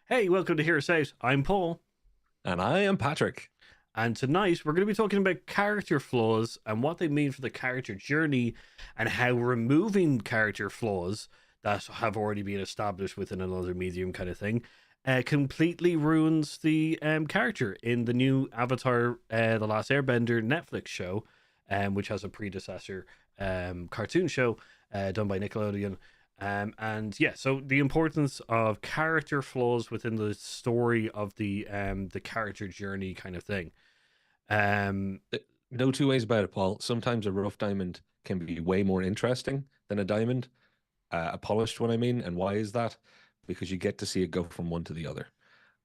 Hey, welcome to Heroes. I'm Paul, And I am Patrick. and tonight we're going to be talking about character flaws and what they mean for the character journey, and how removing character flaws that have already been established within another medium, kind of thing, completely ruins the character in the new Avatar, the Last Airbender Netflix show, which has a predecessor cartoon show done by Nickelodeon. And yeah, so the importance of character flaws within the story of the character journey, kind of thing. Um, No two ways about it, Paul. Sometimes a rough diamond can be way more interesting than a diamond, a polished one, I mean. And why is that? Because you get to see it go from one to the other.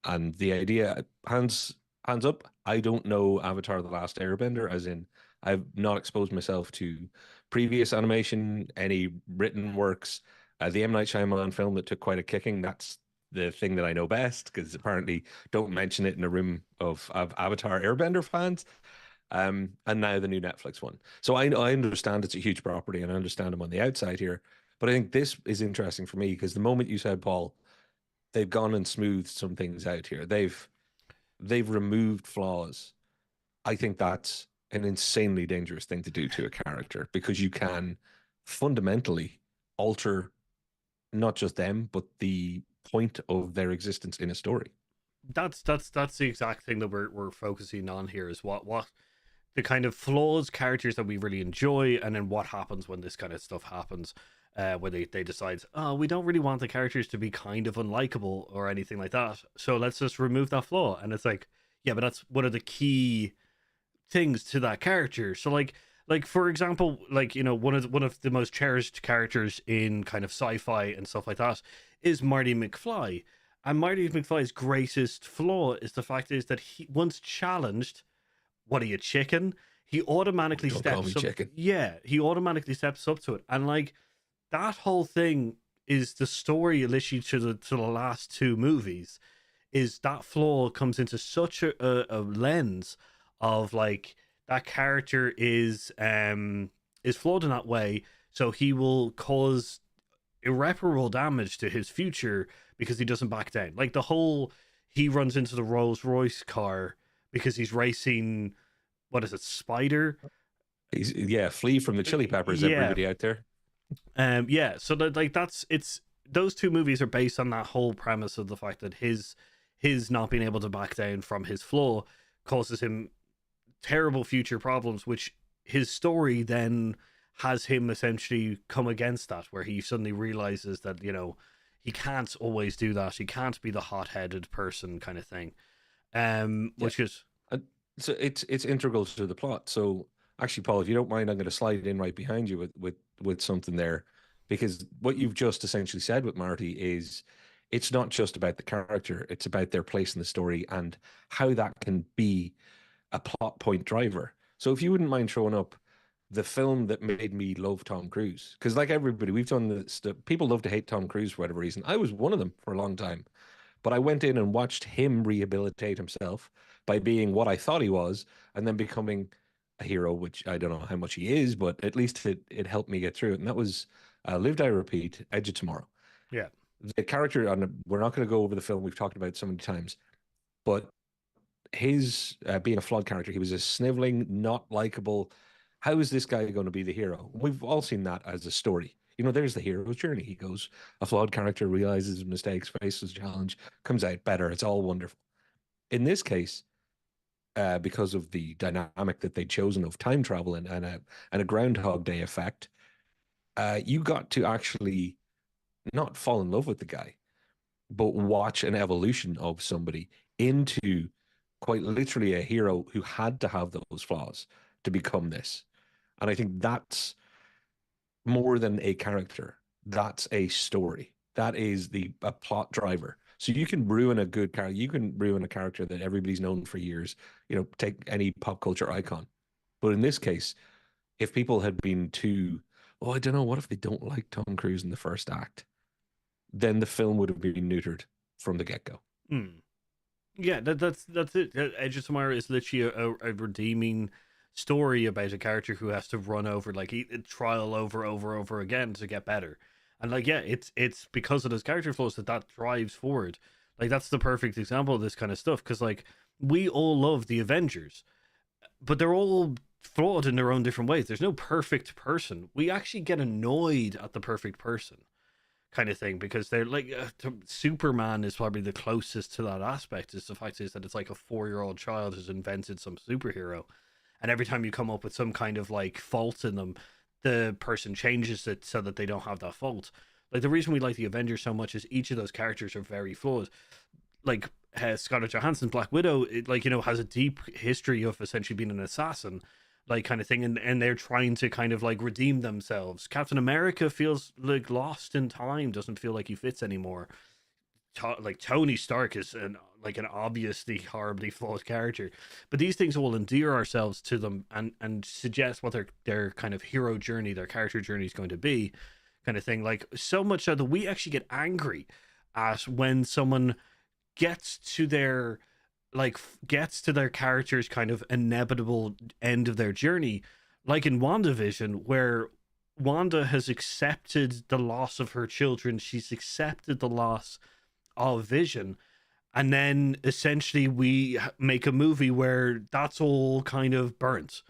And the idea, hands up, I don't know Avatar the Last Airbender, as in I've not exposed myself to previous animation, any written works. The M. Night Shyamalan film that took quite a kicking, that's the thing that I know best, because apparently don't mention it in a room of Avatar Airbender fans. And now the new Netflix one. So I understand it's a huge property and I understand I'm on the outside here. But I think this is interesting for me because the moment you said, Paul, they've gone and smoothed some things out here. They've removed flaws. I think that's an insanely dangerous thing to do to a character because you can fundamentally alter not just them, but the point of their existence in a story. that's the exact thing that we're focusing on here, is what the kind of flaws characters that we really enjoy, and then what happens when this kind of stuff happens. Where they decide, oh, we don't really want the characters to be kind of unlikable or anything like that, so let's just remove that flaw. And it's like, yeah, but that's one of the key things to that character. So like for example, like, one of the most cherished characters in kind of sci-fi and stuff like that is Marty McFly. And Marty McFly's greatest flaw is the fact is that he, once challenged, what are you, chicken? He Oh, automatically don't call me steps up. chicken. Yeah, he automatically steps up to it. And like, that whole thing is the story literally to the last two movies. Is that flaw comes into such a lens of like, that character is flawed in that way, so he will cause irreparable damage to his future because he doesn't back down. Like the whole, he runs into the Rolls Royce car because he's racing, what is it, Spider? Yeah, flee from the chili peppers, Yeah. everybody out there. Yeah, so that, like, that's it's those two movies are based on that whole premise of the fact that his not being able to back down from his flaw causes him terrible future problems, which his story then has him essentially come against that, where he suddenly realizes that, he can't always do that. He can't be the hot-headed person, kind of thing. Yeah. Which is, Uh, so it's integral to the plot. So actually, Paul, if you don't mind, I'm going to slide in right behind you with something there, because what you've just essentially said with Marty is it's not just about the character; it's about their place in the story and how that can be a plot point driver. So if you wouldn't mind throwing up the film that made me love Tom Cruise, because like everybody, we've done this. People love to hate Tom Cruise for whatever reason. I was one of them for a long time. But I went in and watched him rehabilitate himself by being what I thought he was and then becoming a hero, which I don't know how much he is, but at least it helped me get through it. And that was Live, Die, Repeat, Edge of Tomorrow. yeah. The character, and we're not going to go over the film, we've talked about it so many times, but his being a flawed character, he was a sniveling, not likable. How is this guy going to be the hero? We've all seen that as a story. There's the hero's journey. He goes, a flawed character realizes his mistakes, faces a challenge, comes out better. It's all wonderful. In this case, because of the dynamic that they'd chosen of time travel and a Groundhog Day effect, you got to actually not fall in love with the guy, but watch an evolution of somebody into quite literally a hero who had to have those flaws to become this. And I think that's more than a character. That's a story. That is the a plot driver. So you can ruin a good character. You can ruin a character that everybody's known for years. Take any pop culture icon. But in this case, if people had been too, oh, I don't know, what if they don't like Tom Cruise in the first act? Then the film would have been neutered from the get go. Hmm. Yeah, that's it. Edge of Tomorrow is literally a redeeming story about a character who has to run over like trial over again to get better. And like, yeah, it's because of those character flaws that drives forward. Like that's the perfect example of this kind of stuff, because like we all love the Avengers, but they're all flawed in their own different ways. There's no perfect person. We actually get annoyed at the perfect person kind of thing, because they're like Superman is probably the closest to that aspect. Is the fact is that it's like a 4-year-old child who's invented some superhero, and every time you come up with some kind of like fault in them, the person changes it so that they don't have that fault. Like the reason we like the Avengers so much is each of those characters are very flawed. Like Scarlett Johansson's Black Widow, like has a deep history of essentially being an assassin, like kind of thing, and they're trying to kind of like redeem themselves. Captain America feels like lost in time, doesn't feel like he fits anymore. Like Tony Stark is like an obviously horribly flawed character, but these things will endear ourselves to them and suggest what their kind of hero journey, their character journey is going to be, kind of thing. Like so much so that we actually get angry at when someone gets to their gets to their character's kind of inevitable end of their journey, like in WandaVision, where Wanda has accepted the loss of her children, she's accepted the loss of Vision, and then essentially we make a movie where that's all kind of burnt.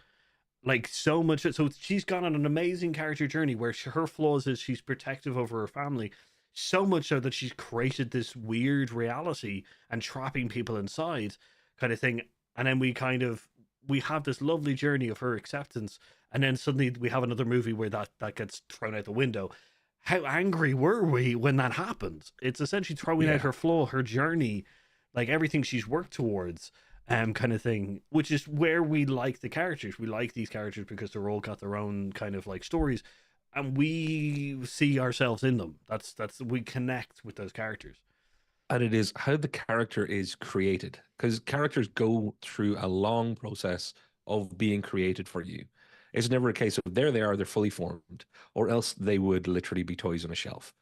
Like so much, so she's gone on an amazing character journey where her flaws is she's protective over her family, so much so that she's created this weird reality and trapping people inside, kind of thing. And then we have this lovely journey of her acceptance, and then suddenly we have another movie where that gets thrown out the window. How angry were we when that happened? It's essentially throwing out her flaw, her journey, like everything she's worked towards, kind of thing, which is where we like the characters. We like these characters because they're all got their own kind of like stories, and we see ourselves in them. That's we connect with those characters. And it is how the character is created, because characters go through a long process of being created for you. It's never a case of there they are, they're fully formed, or else they would literally be toys on a shelf.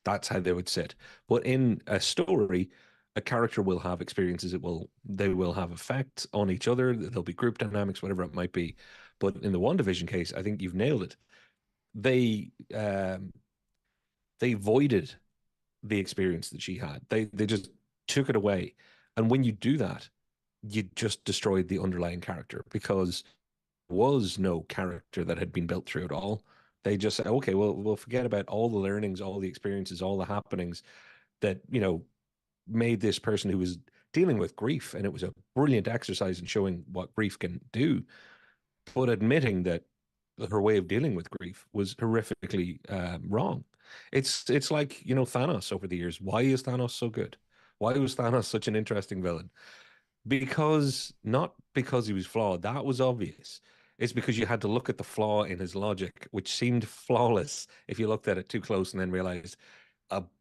That's how they would sit. But in a story, a character will have experiences. They will have effects on each other. There'll be group dynamics, whatever it might be. But in the WandaVision case, I think you've nailed it. They voided the experience that she had. They just took it away. And when you do that, you just destroyed the underlying character, because there was no character that had been built through it all. They just said, okay, well, we'll forget about all the learnings, all the experiences, all the happenings that, made this person who was dealing with grief. And it was a brilliant exercise in showing what grief can do, but admitting that her way of dealing with grief was horrifically wrong. It's like, Thanos over the years. Why is Thanos so good? Why was Thanos such an interesting villain? Because not because he was flawed, that was obvious. It's because you had to look at the flaw in his logic, which seemed flawless if you looked at it too close and then realized,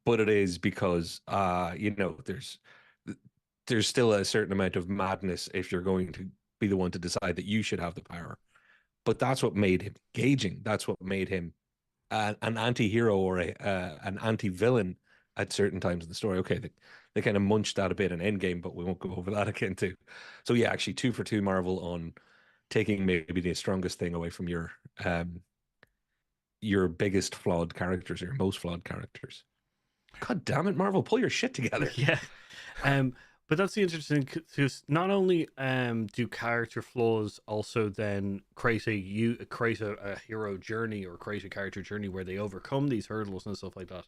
but it is because there's still a certain amount of madness if you're going to be the one to decide that you should have the power. But that's what made him engaging. That's what made him an anti-hero or an anti-villain at certain times in the story. Okay, they kind of munched that a bit in Endgame, but we won't go over that again too. So yeah, actually 2 for 2 Marvel on taking maybe the strongest thing away from your biggest flawed characters, or your most flawed characters. God damn it, Marvel, pull your shit together. Yeah. But that's the interesting, because not only do character flaws also then create a hero journey, or create a character journey where they overcome these hurdles and stuff like that.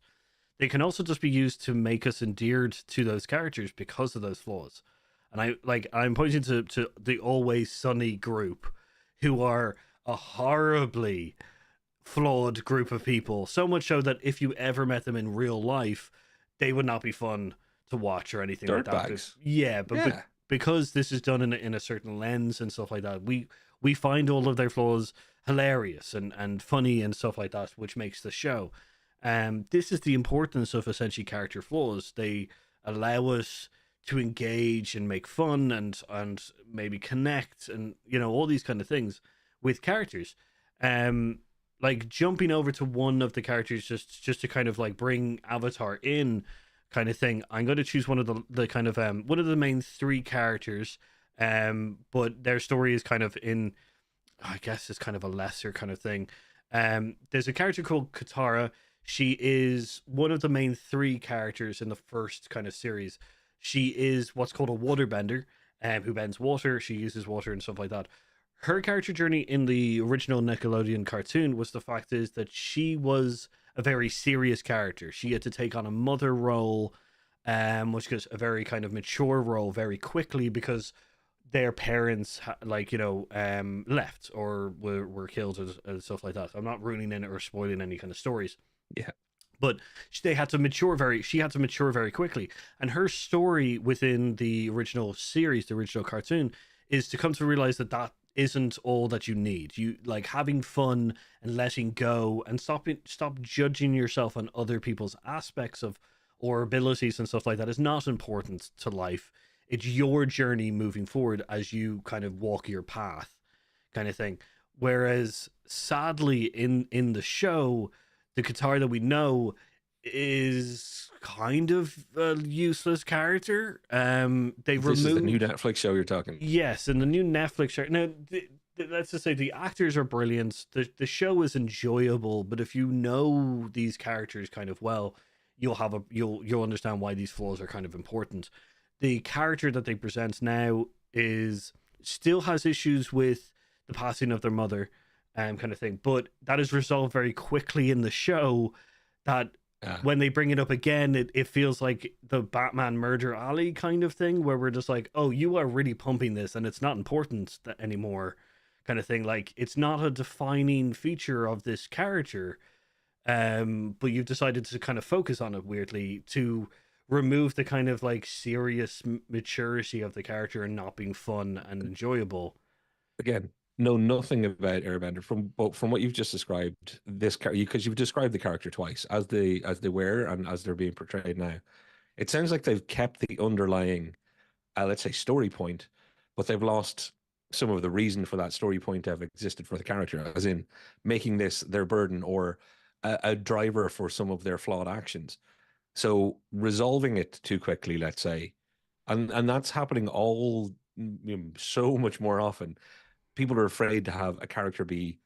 They can also just be used to make us endeared to those characters because of those flaws. And I'm pointing to the Always Sunny group, who are a horribly flawed group of people. So much so that if you ever met them in real life, they would not be fun to watch or anything like that. Dirtbags. Yeah, but because this is done in a certain lens and stuff like that, we find all of their flaws hilarious and funny and stuff like that, which makes the show. This is the importance of essentially character flaws. They allow us to engage and make fun and maybe connect and all these kind of things with characters. Like jumping over to one of the characters just to kind of like bring Avatar in, kind of thing. I'm going to choose one of the kind of one of the main 3 characters, but their story is kind of in I guess it's kind of a lesser kind of thing. There's a character called Katara. She is one of the main three characters in the first kind of series. She is what's called a waterbender, who bends water. She uses water and stuff like that. Her character journey in the original Nickelodeon cartoon was the fact is that she was a very serious character. She had to take on a mother role, which was a very kind of mature role very quickly because their parents left or were killed and stuff like that. I'm not ruining it or spoiling any kind of stories, Yeah. but they had to mature very she had to mature very quickly, and her story within the original series, the original cartoon, is to come to realize that that isn't all that you need. You like having fun and letting go and stop judging yourself on other people's aspects of or abilities and stuff like that is not important to life. It's your journey moving forward as you kind of walk your path, kind of thing. Whereas sadly in the show, the Katara that we know is kind of a useless character. They've This is the new removed, Netflix show you're talking. yes, in the new Netflix show. Now, let's just say the actors are brilliant. The show is enjoyable, but if you know these characters kind of well, you'll understand why these flaws are kind of important. The character that they present now is still has issues with the passing of their mother, kind of thing, but that is resolved very quickly in the show. That Uh, when they bring it up again, it feels like the Batman murder alley kind of thing, where we're just like, oh, you are really pumping this, and it's not important anymore, kind of thing. Like it's not a defining feature of this character, but you've decided to kind of focus on it weirdly to remove the kind of like serious maturity of the character and not being fun and enjoyable. Again, know nothing about Airbender from what you've just described. This character, because you've described the character twice as they were and as they're being portrayed now. It sounds like they've kept the underlying, let's say, story point, but they've lost some of the reason for that story point to have existed for the character, as in making this their burden or a driver for some of their flawed actions. So resolving it too quickly, let's say, and that's happening all so much more often. People are afraid to have a character be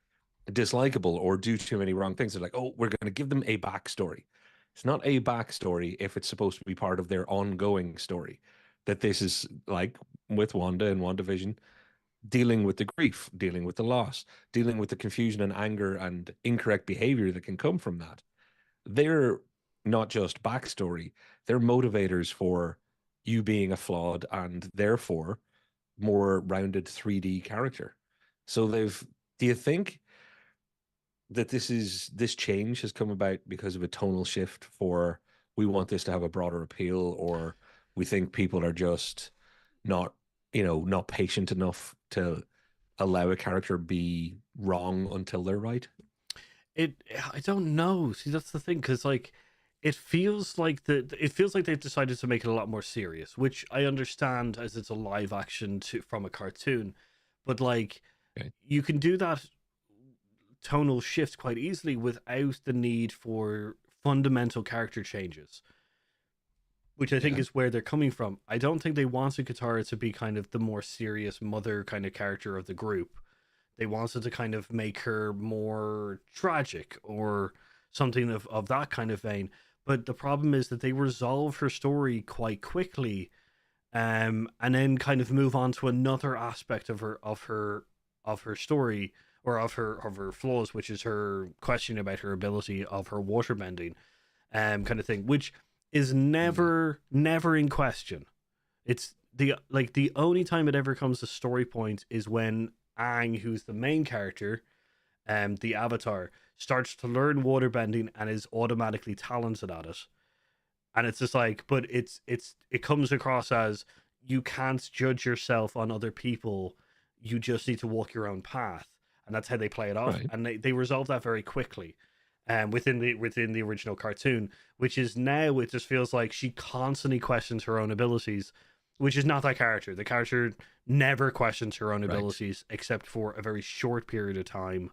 dislikable or do too many wrong things. They're like, oh, we're going to give them a backstory. It's not a backstory if it's supposed to be part of their ongoing story. That this is like with Wanda and WandaVision, dealing with the grief, dealing with the loss, dealing with the confusion and anger and incorrect behavior that can come from that. They're not just backstory, they're motivators for you being a flawed and therefore more rounded 3D character. So do you think that this change has come about because of a tonal shift for we want this to have a broader appeal, or we think people are just not, not patient enough to allow a character be wrong until they're right? I don't know. See, that's the thing, because like it feels like they've decided to make it a lot more serious, which I understand as it's a live action from a cartoon, but like Okay. you can do that tonal shift quite easily without the need for fundamental character changes, which I think Yeah. is where they're coming from. I don't think they wanted Katara to be kind of the more serious mother kind of character of the group. They wanted to kind of make her more tragic or something of that kind of vein. But the problem is that they resolve her story quite quickly, and then kind of move on to another aspect of her story, or of her flaws, which is her question about her ability of her waterbending, kind of thing, which is Mm. never in question. It's the only time it ever comes to story point is when Aang, who's the main character, the Avatar, starts to learn waterbending and is automatically talented at it. And it's just like, but it comes across as you can't judge yourself on other people. You just need to walk your own path, and that's how they play it off. Right. And they resolve that very quickly, within the original cartoon, which is now it just feels like she constantly questions her own abilities, which is not that character. The character never questions her own Right. abilities except for a very short period of time,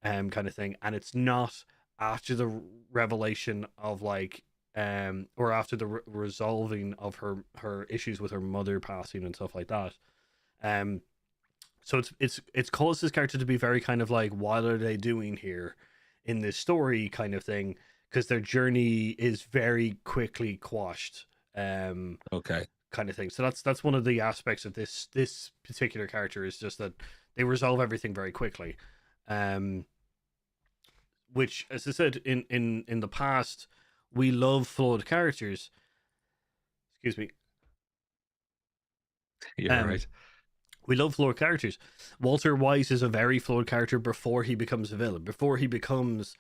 kind of thing. And it's not after the revelation of like, or after the resolving of her issues with her mother passing and stuff like that. Um, So it's caused this character to be very kind of like, what are they doing here in this story kind of thing, because their journey is very quickly quashed. Okay. Kind of thing. So that's one of the aspects of this particular character, is just that they resolve everything very quickly. Um, which, as I said in the past, we love flawed characters. Excuse me. You're Um, right. we love flawed characters. Walter White is a very flawed character before he becomes a villain. Before he becomes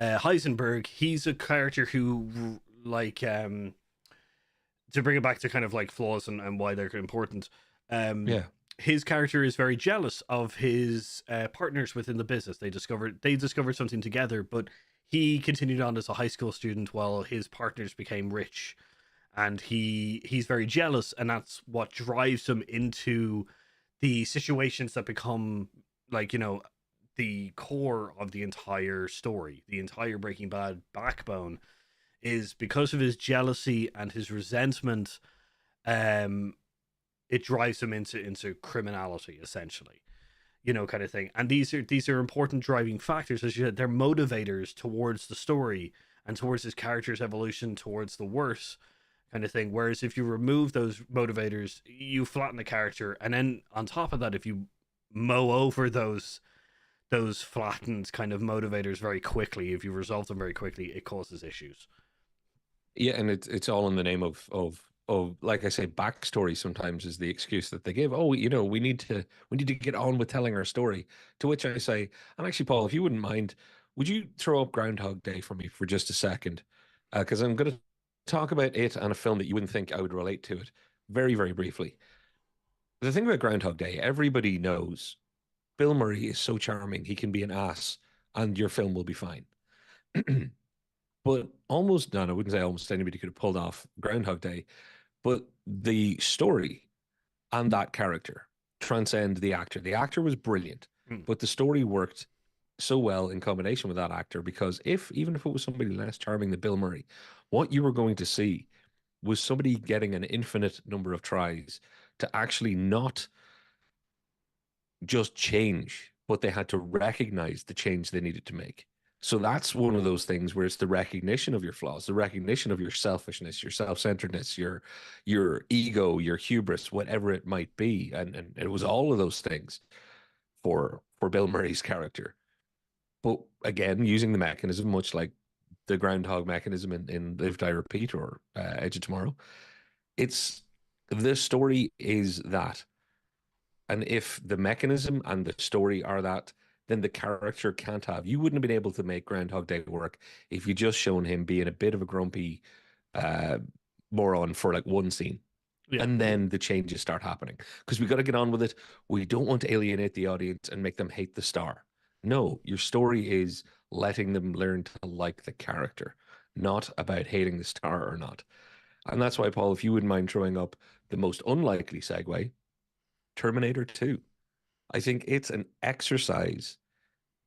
Heisenberg, he's a character who, like, to bring it back to kind of like flaws and why they're important. Um, Yeah. his character is very jealous of his partners within the business. They discovered something together, but he continued on as a high school student while his partners became rich, and he's very jealous, and that's what drives him into the situations that become, like, the core of the entire story. The entire Breaking Bad backbone is because of his jealousy and his resentment. um it drives him into criminality, essentially, kind of thing. And these are important driving factors, as you said. They're motivators towards the story and towards his character's evolution towards the worse, kind of thing. Whereas if you remove those motivators, you flatten the character, and then on top of that, if you mow over those flattened kind of motivators very quickly, if you resolve them very quickly, it causes issues. Yeah, and it's all in the name of like I say, backstory sometimes is the excuse that they give. Oh, we need to get on with telling our story. To which I say, and actually, Paul, if you wouldn't mind, would you throw up Groundhog Day for me for just a second? Because I'm going to talk about it and a film that you wouldn't think I would relate to it very, very briefly. The thing about Groundhog Day, everybody knows Bill Murray is so charming. He can be an ass, and your film will be fine. But almost none, I wouldn't say almost anybody could have pulled off Groundhog Day, but the story and that character transcend the actor. The actor was brilliant, Mm. but the story worked so well in combination with that actor because even if it was somebody less charming than Bill Murray, what you were going to see was somebody getting an infinite number of tries to actually not just change, but they had to recognize the change they needed to make. So that's one of those things where it's the recognition of your flaws, the recognition of your selfishness, your self-centeredness, your ego, your hubris, whatever it might be. And it was all of those things for Bill Murray's character. But again, using the mechanism, much like the groundhog mechanism in Live Die Repeat or Edge of Tomorrow, it's the story is that, and if the mechanism and the story are that, then the character can't have. You wouldn't have been able to make Groundhog Day work if you just shown him being a bit of a grumpy uh, moron for like one scene. Yeah. And then the changes start happening because we got to get on with it. We don't want to alienate the audience and make them hate the star. No, your story is letting them learn to like the character, not about hating the star or not. And that's why, Paul, if you wouldn't mind throwing up the most unlikely segue, Terminator 2. I think it's an exercise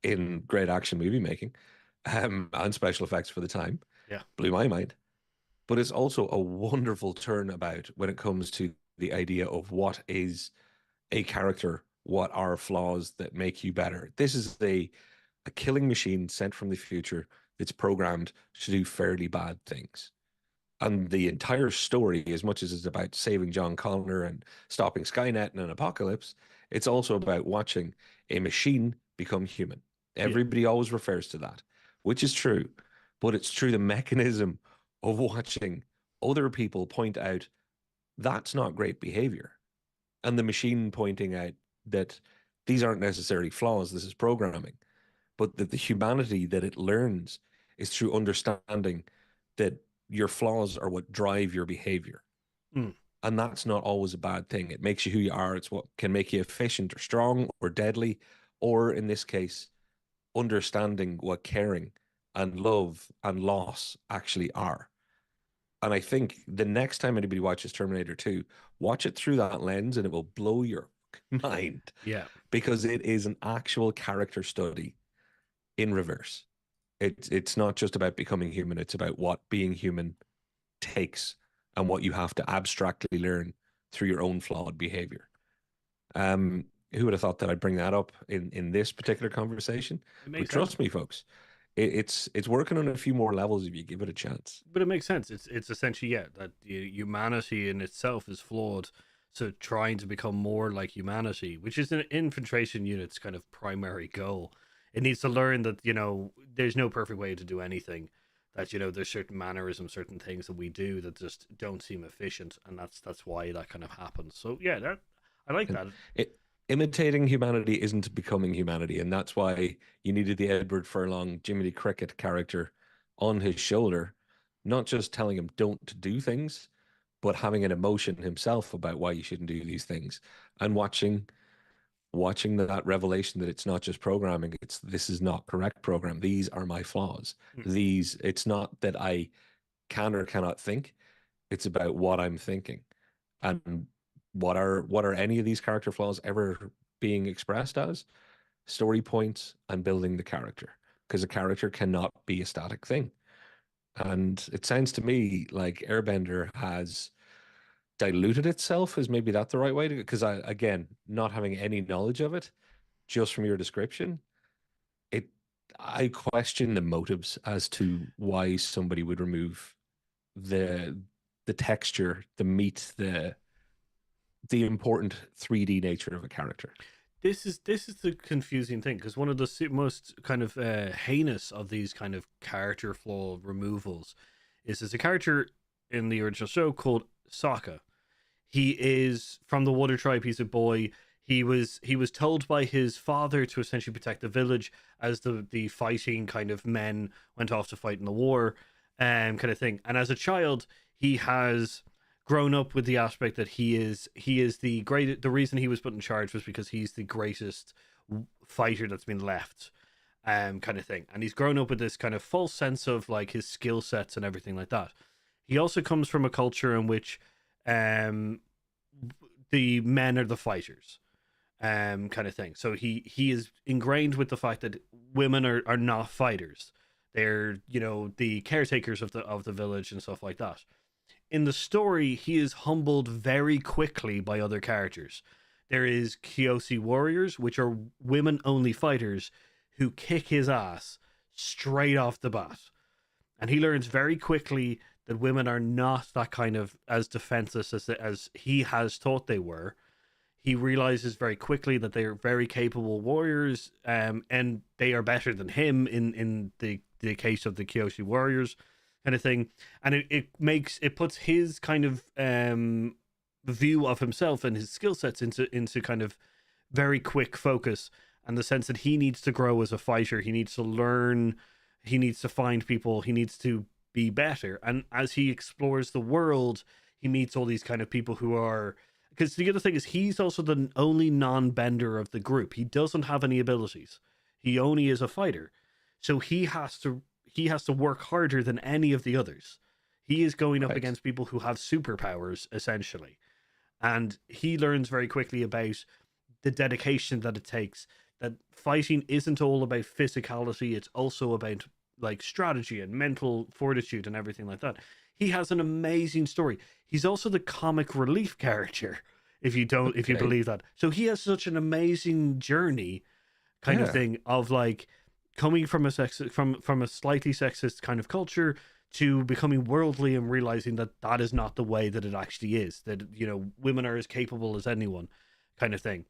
in great action movie making and special effects for the time. Yeah. Blew my mind. But it's also a wonderful turnabout when it comes to the idea of what is a character, what are flaws that make you better. This is a killing machine sent from the future that's programmed to do fairly bad things. And the entire story, as much as it's about saving John Connor and stopping Skynet in an apocalypse, it's also about watching a machine become human. Yeah. Everybody always refers to that, which is true, but it's through the mechanism of watching other people point out that's not great behavior, and the machine pointing out that these aren't necessarily flaws, this is programming, but that the humanity that it learns is through understanding that your flaws are what drive your behavior. Mm. And that's not always a bad thing. It makes you who you are. It's what can make you efficient or strong or deadly, or in this case, understanding what caring and love and loss actually are. And I think the next time anybody watches Terminator 2, watch it through that lens and it will blow your mind Yeah. because it is an actual character study in reverse. It's not just about becoming human, it's about what being human takes and what you have to abstractly learn through your own flawed behavior. who would have thought that I'd bring that up in this particular conversation? It But makes sense. trust me, folks, it's working on a few more levels if you give it a chance. But it makes sense. It's essentially, yeah, that humanity in itself is flawed. So trying to become more like humanity, which is an infiltration unit's kind of primary goal, it needs to learn that there's no perfect way to do anything. That there's certain mannerisms, certain things that we do that just don't seem efficient, and that's why that kind of happens. So yeah, that I like And that. it, imitating humanity isn't becoming humanity, and that's why you needed the Edward Furlong, Jiminy Cricket character on his shoulder, not just telling him don't do things, but having an emotion himself about why you shouldn't do these things, and watching that revelation that it's not just programming, it's this is not correct program. These are my flaws. Hmm. It's not that I can or cannot think, it's about what I'm thinking. And what are any of these character flaws ever being expressed as? Story points and building the character. Because a character cannot be a static thing. And it sounds to me like Airbender has diluted itself. Is maybe that the right way to go? Because again, not having any knowledge of it, just from your description, it I question the motives as to why somebody would remove the the texture, the meat, the important 3D nature of a character. This is the confusing thing, because one of the most kind of heinous of these kind of character flaw removals is there's a character in the original show called Sokka. He is from the Water Tribe. He's a boy. He was told by his father to essentially protect the village as the fighting kind of men went off to fight in the war, kind of thing. And as a child, he has grown up with the aspect that he is the great. The reason he was put in charge was because he's the greatest fighter that's been left, kind of thing. And he's grown up with this kind of false sense of like his skill sets and everything like that. He also comes from a culture in which um the men are the fighters, kind of thing. So he is ingrained with the fact that women are not fighters. They're the caretakers of the village and stuff like that. In the story, he is humbled very quickly by other characters. There is Kyoshi warriors, which are women only fighters who kick his ass straight off the bat. And he learns very quickly that women are not that kind of as defenseless as he has thought they were. He realizes very quickly that they are very capable warriors, and they are better than him in the case of the Kyoshi warriors, kind of thing. And it puts his kind of view of himself and his skill sets into kind of very quick focus, and the sense that he needs to grow as a fighter. He needs to learn. He needs to find people. He needs to be better. And as he explores the world, he meets all these kind of people who are. Because the other thing is, he's also the only non-bender of the group. He doesn't have any abilities. He only is a fighter, so he has to work harder than any of the others. He is going up Right. against people who have superpowers essentially, and he learns very quickly about the dedication that it takes. That fighting isn't all about physicality; it's also about like strategy and mental fortitude and everything like that. He has an amazing story. He's also the comic relief character, if you Okay. believe that. So he has such an amazing journey, kind of Yeah. thing, of like coming from from a slightly sexist kind of culture to becoming worldly and realizing that that is not the way that it actually is. That women are as capable as anyone, kind of thing.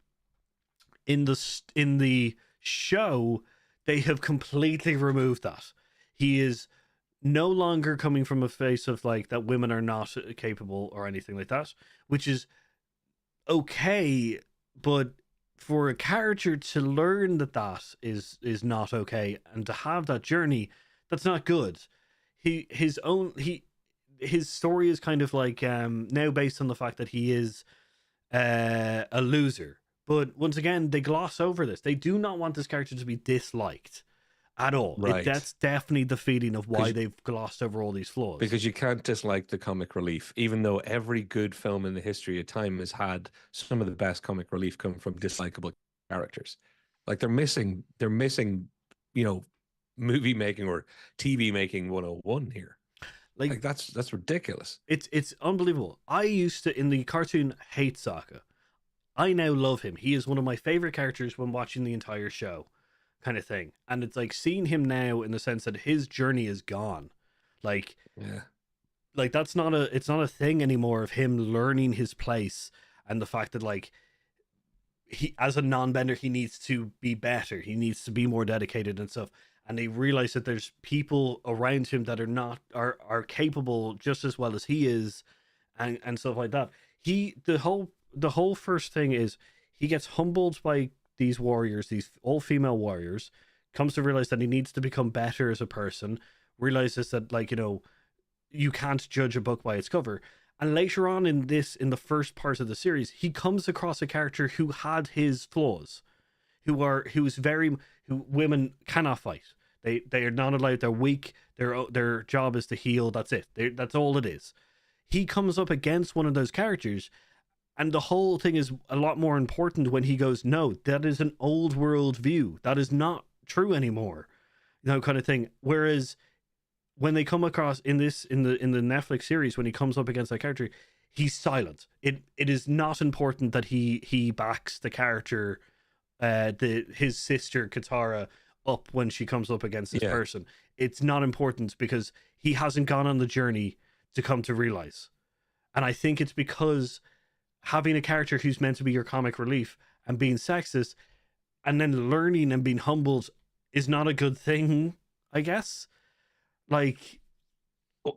In the show, they have completely removed that. He is no longer coming from a face of like that women are not capable or anything like that, which is okay. But for a character to learn that that is not okay, and to have that journey, that's not good. His story is kind of like now based on the fact that he is a loser. But once again, they gloss over this. They do not want this character to be disliked at all. Right. That's definitely the feeling of why Because they've glossed over all these flaws. because you can't dislike the comic relief, even though every good film in the history of time has had some of the best comic relief come from dislikable characters. Like they're missing, you know, movie making or TV making 101 here. Like, Like that's ridiculous. it's unbelievable. I used to, in the cartoon, hate Sokka. I now love him. He is one of my favorite characters when watching the entire show, kind of thing. And it's like seeing him now in the sense that his journey is gone. Like, Yeah. that's not a it's not a thing anymore of him learning his place, and the fact that like he, as a non-bender, he needs to be better. He needs to be more dedicated and stuff. And they realize that there's people around him that are capable just as well as he is, and stuff like that. He the whole first thing is he gets humbled by these warriors, these all female warriors, comes to realize that he needs to become better as a person, realizes that like, you can't judge a book by its cover. And later on in the first part of the series, he comes across a character who had his flaws, who women cannot fight. They are not allowed. They're weak. Their job is to heal. That's it. That's all it is. He comes up against one of those characters, and the whole thing is a lot more important when he goes, no, that is an old world view. That is not true anymore. Kind of thing. Whereas when they come across in the Netflix series, when he comes up against that character, he's silent. It is not important that he backs the character, his sister Katara, up when she comes up against this person. It's not important because he hasn't gone on the journey to come to realize. And I think it's because having a character who's meant to be your comic relief and being sexist and then learning and being humbled is not a good thing, I guess. Like,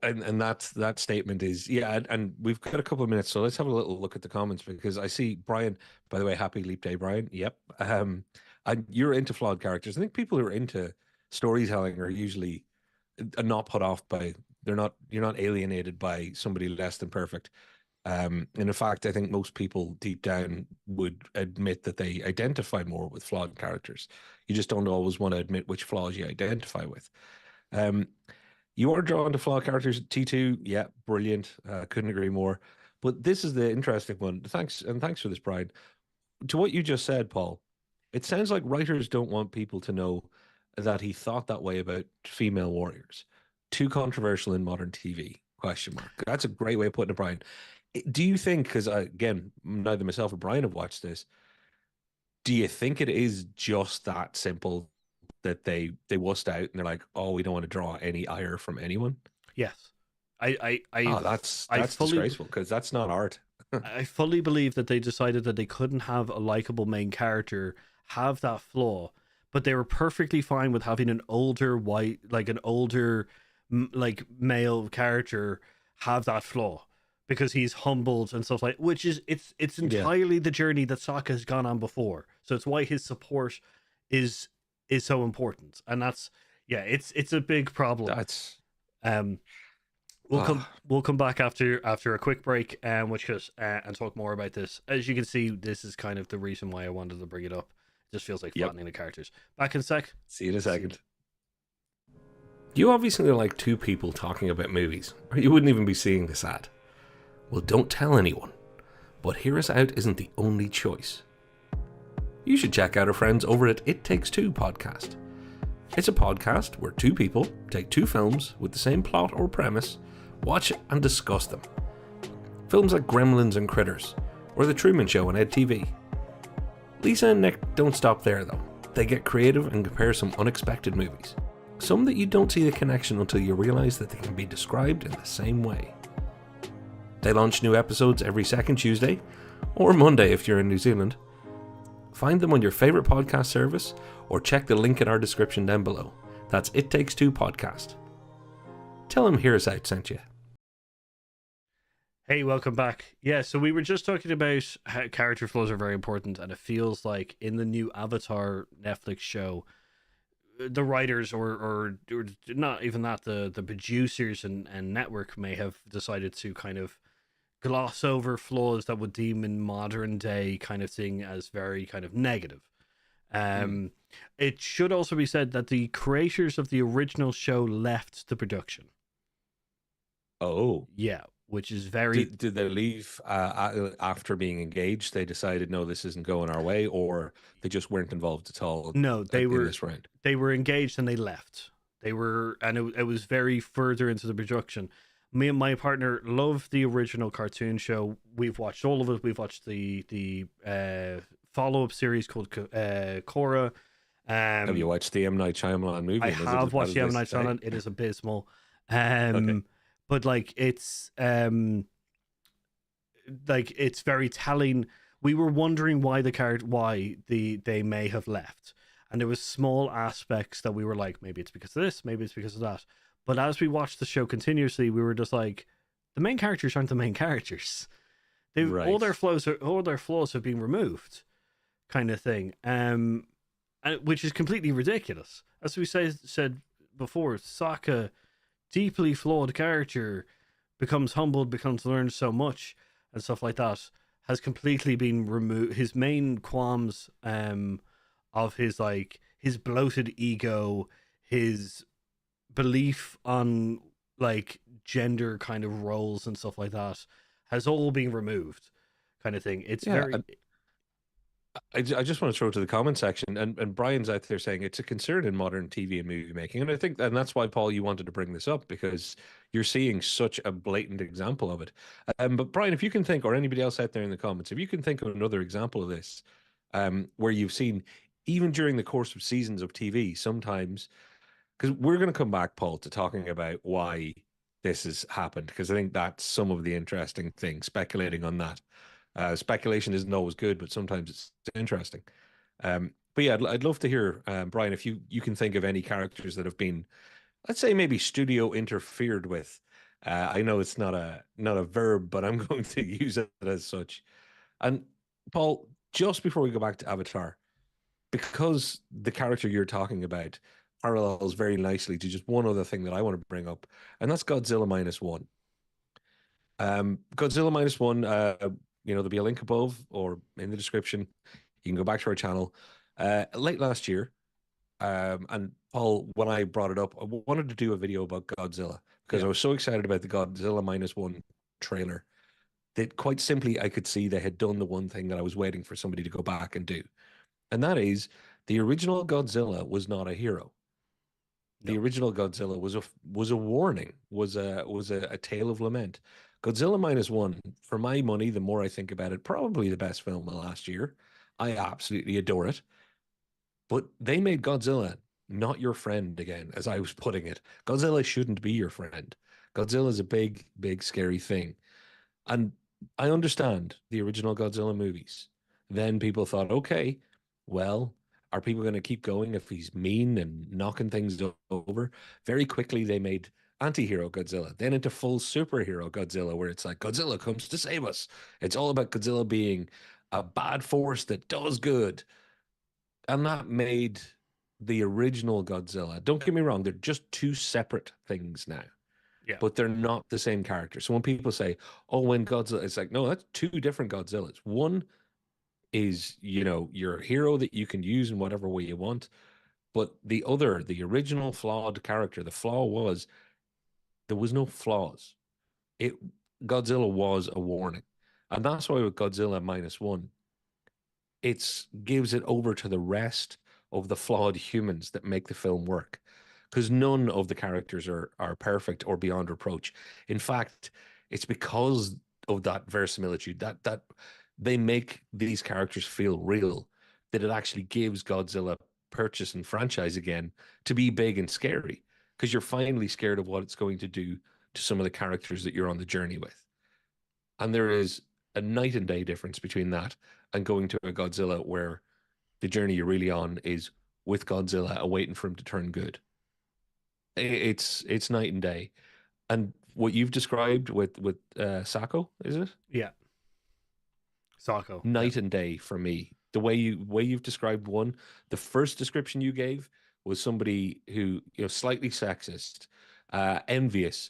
and that statement is and we've got a couple of minutes, so let's have a little look at the comments, because I see Brian, by the way, happy leap day, Brian. Yep. And you're into flawed characters. I think people who are into storytelling are usually not put off by you're not alienated by somebody less than perfect. And in fact, I think most people deep down would admit that they identify more with flawed characters. You just don't always want to admit which flaws you identify with. You are drawn to flawed characters. T2, yeah, brilliant. Couldn't agree more. But this is the interesting one. Thanks for this, Brian. To what you just said, Paul, it sounds like writers don't want people to know that he thought that way about female warriors. Too controversial in modern TV? Question mark. That's a great way of putting it, Brian. Do you think, because again, neither myself or Brian have watched this, do you think it is just that simple that they wussed out and they're like, oh, we don't want to draw any ire from anyone? yes. That's disgraceful, because that's not art. I fully believe that they decided that they couldn't have a likable main character have that flaw, but they were perfectly fine with having an older like male character have that flaw because he's humbled and stuff like, which is it's entirely the journey that Sokka has gone on before. So it's why his support is so important, and that's it's a big problem. That's we'll come back after a quick break, and talk more about this. As you can see, this is kind of the reason why I wanted to bring it up. It just feels like flattening the characters. Back in a sec. See you in a second. You obviously like two people talking about movies, or you wouldn't even be seeing this ad. Well, don't tell anyone. But Hear Us Out isn't the only choice. You should check out our friends over at It Takes Two podcast. It's a podcast where two people take two films with the same plot or premise, watch it and discuss them. Films like Gremlins and Critters, or The Truman Show on EdTV. Lisa and Nick don't stop there though. They get creative and compare some unexpected movies. Some that you don't see the connection until you realise that they can be described in the same way. They launch new episodes every second Tuesday, or Monday if you're in New Zealand. Find them on your favourite podcast service, or check the link in our description down below. That's It Takes Two podcast. Tell them Hear Us Out sent you. Hey, welcome back. Yeah, so we were just talking about how character flaws are very important, and it feels like in the new Avatar Netflix show, the writers or not even that, the producers and network may have decided to kind of gloss over flaws that would deem in modern day kind of thing as very kind of negative. It should also be said that the creators of the original show left the production. Oh. Yeah, which is very... Did they leave after being engaged? They decided, no, this isn't going our way, or they just weren't involved at all? No, they were. This round. They were engaged and they left. They were, and it was very further into the production. Me and my partner love the original cartoon show. We've watched all of it. We've watched the follow up series called Korra. Have you watched the M. Night Shyamalan movie? I And is it as have bad watched as the they M Night say? Shyamalan. It is abysmal. Okay. But it's very telling. We were wondering why they may have left, and there was small aspects that we were like, maybe it's because of this, maybe it's because of that. But as we watched the show continuously, we were just like, the main characters aren't the main characters. They've Right. all their flaws have been removed, kind of thing. Which is completely ridiculous. As we said before, Sokka, deeply flawed character, becomes humbled, becomes learned so much and stuff like that, has completely been removed. His main qualms of his bloated ego, his belief on like gender kind of roles and stuff like that, has all been removed, kind of thing. It's Yeah. very I just want to throw to the comment section, and Brian's out there saying it's a concern in modern TV and movie making, and I think, and that's why, Paul, you wanted to bring this up, because you're seeing such a blatant example of it. But Brian, if you can think, or anybody else out there in the comments, if you can think of another example of this, where you've seen, even during the course of seasons of TV, sometimes, because we're going to come back, Paul, to talking about why this has happened, because I think that's some of the interesting thing, speculating on that. Speculation isn't always good, but sometimes it's interesting. But yeah, I'd love to hear, Brian, if you can think of any characters that have been, let's say, maybe studio interfered with. I know it's not a verb, but I'm going to use it as such. And Paul, just before we go back to Avatar, because the character you're talking about parallels very nicely to just one other thing that I want to bring up, and that's Godzilla minus one. Godzilla minus one, there'll be a link above or in the description. You can go back to our channel. Late last year, and Paul, when I brought it up, I wanted to do a video about Godzilla because I was so excited about the Godzilla minus one trailer that quite simply I could see they had done the one thing that I was waiting for somebody to go back and do. And that is, the original Godzilla was not a hero. The original Godzilla was a warning, was a tale of lament. Godzilla minus one, for my money, the more I think about it, probably the best film of last year. I absolutely adore it. But they made Godzilla not your friend again, as I was putting it. Godzilla shouldn't be your friend. Godzilla is a big, big, scary thing. And I understand the original Godzilla movies. Then people thought, okay, well, are people going to keep going if he's mean and knocking things over? Very quickly, they made anti-hero Godzilla, then into full superhero Godzilla, where it's like Godzilla comes to save us. It's all about Godzilla being a bad force that does good. And that made the original Godzilla, don't get me wrong, they're just two separate things now. Yeah. But they're not the same character. So when people say, oh, when Godzilla, it's like, no, that's two different Godzillas. One is, your hero that you can use in whatever way you want. But the other, the original flawed character, the flaw was there was no flaws. Godzilla was a warning. And that's why with Godzilla minus one, it gives it over to the rest of the flawed humans that make the film work, because none of the characters are perfect or beyond reproach. In fact, it's because of that verisimilitude that they make these characters feel real, that it actually gives Godzilla purchase and franchise again to be big and scary, because you're finally scared of what it's going to do to some of the characters that you're on the journey with. And there is a night and day difference between that and going to a Godzilla where the journey you're really on is with Godzilla awaiting for him to turn good. It's night and day. And what you've described with Sako, is it? Yeah. Sako. Night and day for me. The way you've described one, the first description you gave was somebody who, slightly sexist, envious,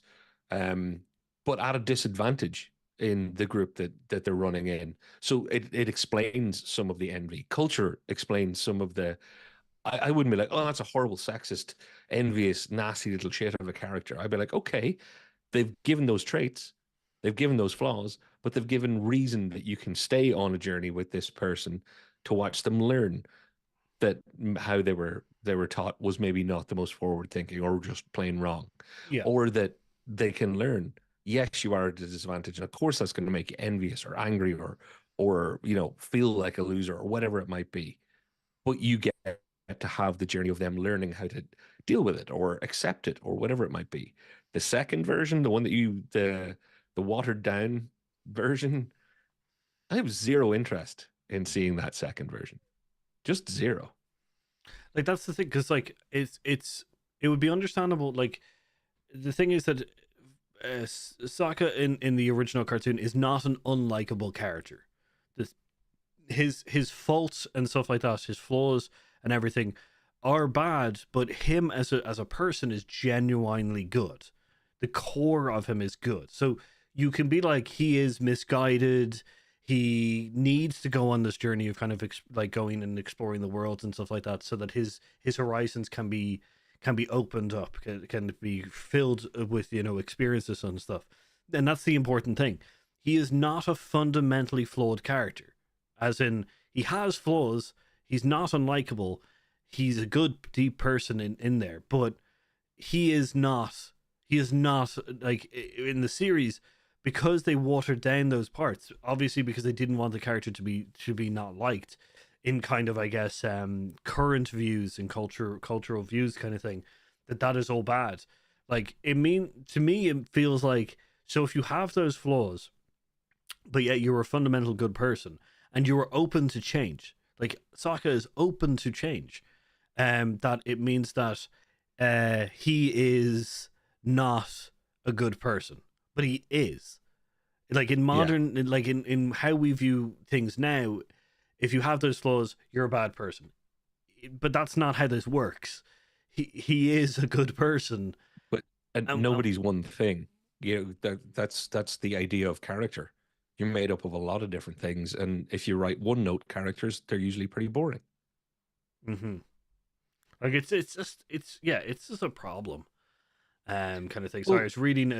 but at a disadvantage in the group that they're running in. So it explains some of the envy. Culture explains some of the. I wouldn't be like, oh, that's a horrible, sexist, envious, nasty little shit of a character. I'd be like, okay, they've given those traits, they've given those flaws, but they've given reason that you can stay on a journey with this person to watch them learn that how they were taught was maybe not the most forward thinking or just plain wrong, Yeah. or that they can learn yes, you are at a disadvantage. And of course, that's going to make you envious or angry or feel like a loser or whatever it might be. But you get to have the journey of them learning how to deal with it or accept it or whatever it might be. The second version, the one that the watered down version, I have zero interest in seeing that second version. Just zero. Like that's the thing, because like it would be understandable. Like the thing is that Sokka in the original cartoon is not an unlikable character. This, his faults and stuff like that, his flaws and everything are bad, but him as a person is genuinely good. The core of him is good. So you can be like, he is misguided. He needs to go on this journey of kind of like going and exploring the world and stuff like that, so that his horizons can be opened up, can be filled with experiences and stuff. And that's the important thing. He is not a fundamentally flawed character, as in he has flaws. He's not unlikable. He's a good deep person in there, but he is not like in the series, because they watered down those parts, obviously because they didn't want the character to be not liked in kind of, I guess, current views and cultural views kind of thing, that is all bad. Like, to me it feels like, so if you have those flaws but yet you're a fundamental good person and you are open to change, like Sokka is open to change, that it means that he is not a good person, but he is. Like in modern, like in how we view things now, if you have those flaws, you're a bad person. But that's not how this works. He is a good person. But nobody's one thing. That's the idea of character. You're made up of a lot of different things, and if you write one note characters, they're usually pretty boring. Mm-hmm. Like it's just a problem, kind of thing. Sorry, I was reading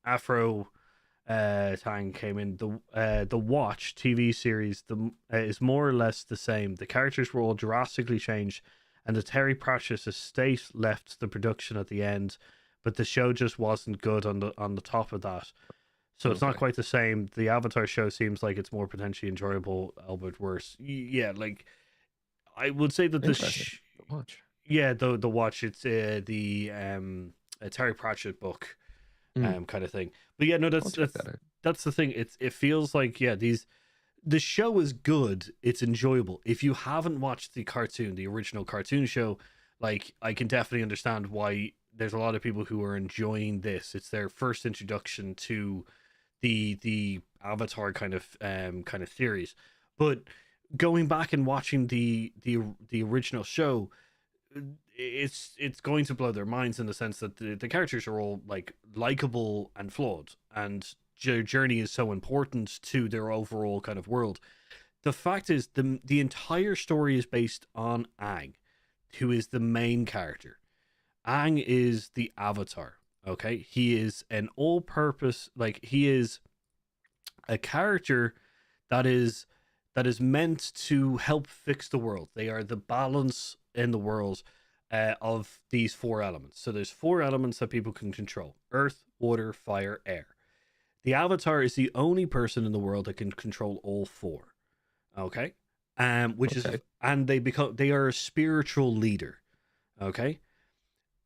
Afro Tang came in. The Watch TV series is more or less the same. The characters were all drastically changed, and the Terry Pratchett estate left the production at the end, but the show just wasn't good on the top of that. So it's not quite the same. The Avatar show seems like it's more potentially enjoyable, albeit worse. Yeah, like I would say that the Watch. Yeah, the Watch. It's the Terry Pratchett book, kind of thing. But yeah, no, that's the thing. It feels like, yeah, the show is good. It's enjoyable. If you haven't watched the original cartoon show, like, I can definitely understand why there's a lot of people who are enjoying this. It's their first introduction to the Avatar kind of theories. But going back and watching the original show, it's going to blow their minds, in the sense that the characters are all like likable and flawed, and their journey is so important to their overall kind of world. The fact is, the entire story is based on Aang, who is the main character. Aang is the Avatar. Okay, he is an all-purpose, like, he is a character that is meant to help fix the world. They are the balance in the world of these four elements. So there's four elements that people can control: earth, water, fire, air. The Avatar is the only person in the world that can control all four. Okay, and they are a spiritual leader. Okay.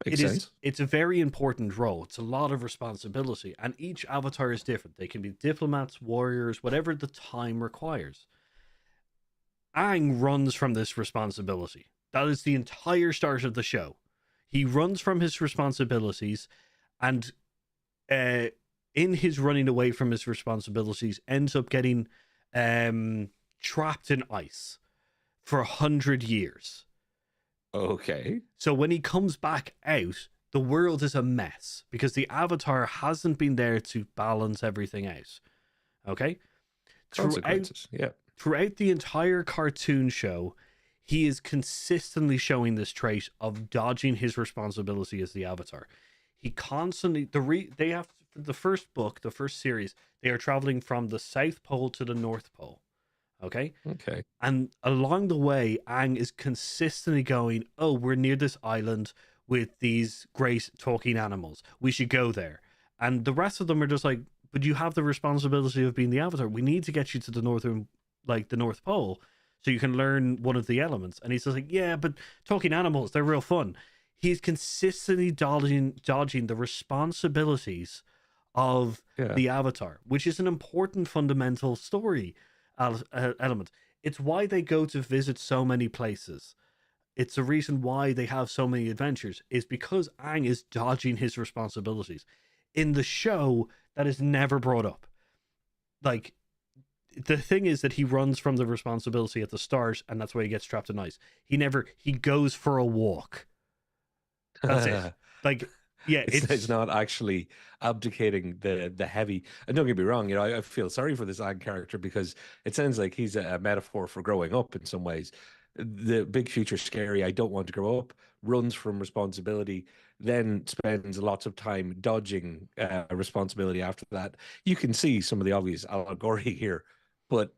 Makes sense. It's a very important role. It's a lot of responsibility, and each avatar is different. They can be diplomats, warriors, whatever the time requires. Aang runs from this responsibility. That is the entire start of the show. He runs from his responsibilities, and in his running away from his responsibilities, ends up getting trapped in ice for 100 years. Okay. So when he comes back out, the world is a mess because the Avatar hasn't been there to balance everything out. Okay? Consequences. Throughout the entire cartoon show, he is consistently showing this trait of dodging his responsibility as the Avatar. He constantly they have the first book, the first series, they are traveling from the South Pole to the North Pole. Okay. And along the way, Aang is consistently going, "Oh, we're near this island with these great talking animals. We should go there." And the rest of them are just like, but you have the responsibility of being the Avatar. We need to get you to the the North Pole, so you can learn one of the elements. And he's just like, yeah, but talking animals, they're real fun. He's consistently dodging the responsibilities of the Avatar, which is an important fundamental story element. It's why they go to visit so many places. It's the reason why they have so many adventures, is because Aang is dodging his responsibilities. In the show, that is never brought up. Like, the thing is that he runs from the responsibility at the start, and that's why he gets trapped in ice. He goes for a walk. That's it. Like, yeah, it's not actually abdicating the heavy. And don't get me wrong, I feel sorry for this Ag character, because it sounds like he's a metaphor for growing up in some ways. The big future scary, I don't want to grow up, runs from responsibility, then spends lots of time dodging responsibility after that. You can see some of the obvious allegory here, but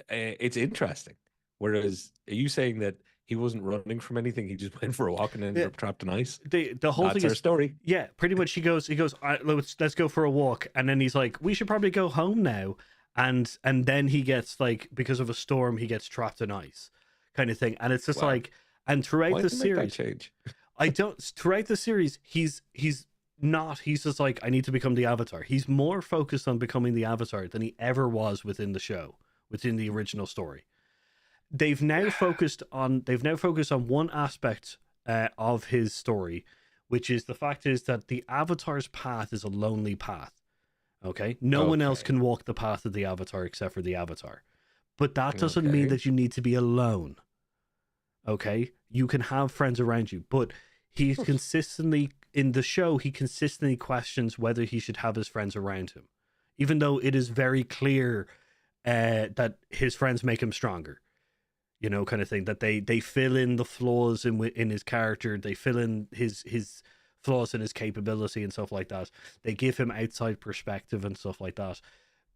it's interesting. Whereas, are you saying that he wasn't running from anything? He just went for a walk and ended up trapped in ice. The whole That's thing our is story. Yeah, pretty much. He goes. Let's go for a walk, and then he's like, we should probably go home now. And then he gets, like, because of a storm, he gets trapped in ice, kind of thing. And it's just like, and throughout Why the did they make that series, change? throughout the series, he's just like, I need to become the Avatar. He's more focused on becoming the Avatar than he ever was within the show, within the original story. They've now focused on one aspect of his story, which is the fact is that the Avatar's path is a lonely path. Okay, no one else can walk the path of the Avatar except for the Avatar, but that doesn't mean that you need to be alone. Okay, you can have friends around you, but he consistently questions whether he should have his friends around him, even though it is very clear that his friends make him stronger. Kind of thing, that they fill in the flaws in his character. They fill in his flaws in his capability and stuff like that. They give him outside perspective and stuff like that.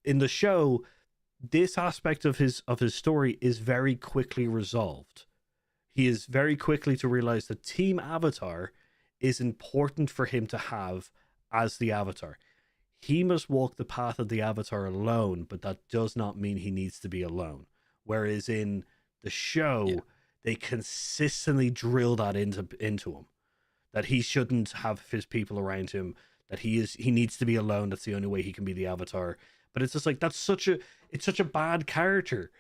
In the show, this aspect of his story is very quickly resolved. He is very quickly to realize that Team Avatar is important for him to have as the Avatar. He must walk the path of the Avatar alone, but that does not mean he needs to be alone. Whereas in the show, they consistently drill that into him, that he shouldn't have his people around him, that he needs to be alone. That's the only way he can be the Avatar. But it's just like, it's such a bad character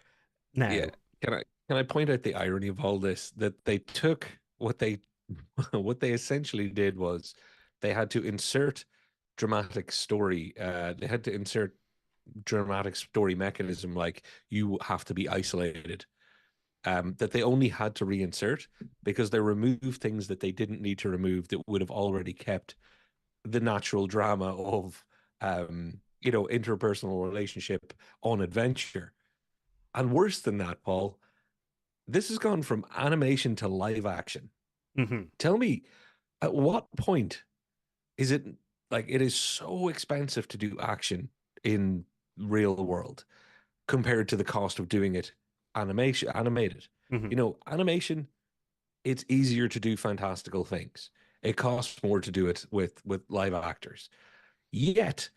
now. Yeah. Can I point out the irony of all this? That they took what they essentially did was they had to insert dramatic story. They had to insert dramatic story mechanism, like you have to be isolated. That they only had to reinsert because they removed things that they didn't need to remove that would have already kept the natural drama of interpersonal relationship on adventure. And worse than that, Paul, this has gone from animation to live action. Mm-hmm. Tell me, at what point is it, like, it is so expensive to do action in real world compared to the cost of doing it animated. Mm-hmm. Animation, it's easier to do fantastical things. It costs more to do it with live actors. Yet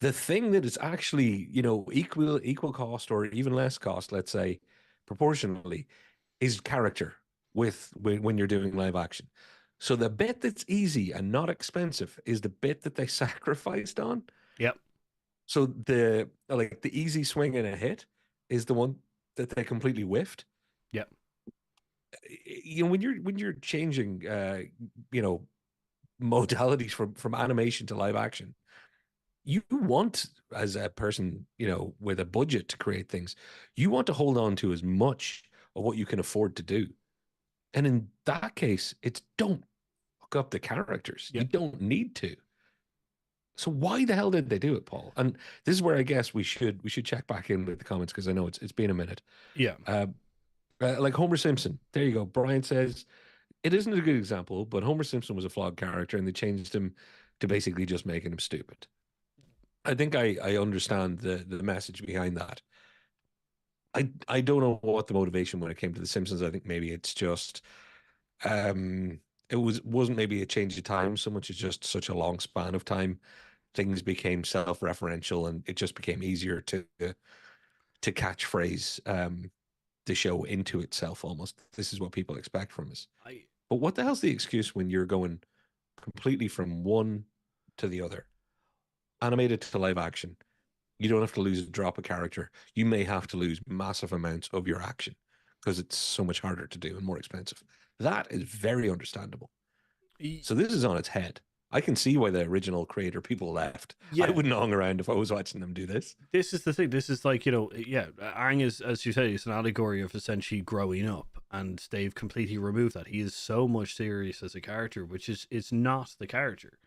the thing that is actually, equal cost or even less cost, let's say, proportionally, is character when you're doing live action. So the bit that's easy and not expensive is the bit that they sacrificed on. Yep. So the easy swing and a hit is the one that they completely whiffed. Yep. When you're changing modalities from animation to live action, you want, as a person, with a budget to create things, you want to hold on to as much of what you can afford to do. And in that case, it's don't fuck up the characters. Yep. You don't need to. So why the hell did they do it, Paul? And this is where I guess we should check back in with the comments, because I know it's been a minute. Yeah. Like Homer Simpson. There you go. Brian says it isn't a good example, but Homer Simpson was a flawed character, and they changed him to basically just making him stupid. I think I understand the message behind that. I don't know what the motivation when it came to the Simpsons. I think maybe it's just it wasn't maybe a change of time so much as just such a long span of time things became self-referential, and it just became easier to catchphrase the show into itself almost. This is what people expect from us. But what the hell's the excuse when you're going completely from one to the other? Animated to live action. You don't have to lose a drop of character. You may have to lose massive amounts of your action because it's so much harder to do and more expensive. That is very understandable. So this is on its head. I can see why the original creator people left. I wouldn't hang around if I was watching them do this. This is the thing. This is like, Aang is, as you say, it's an allegory of essentially growing up, and they've completely removed that. He is so much serious as a character, which is not the character.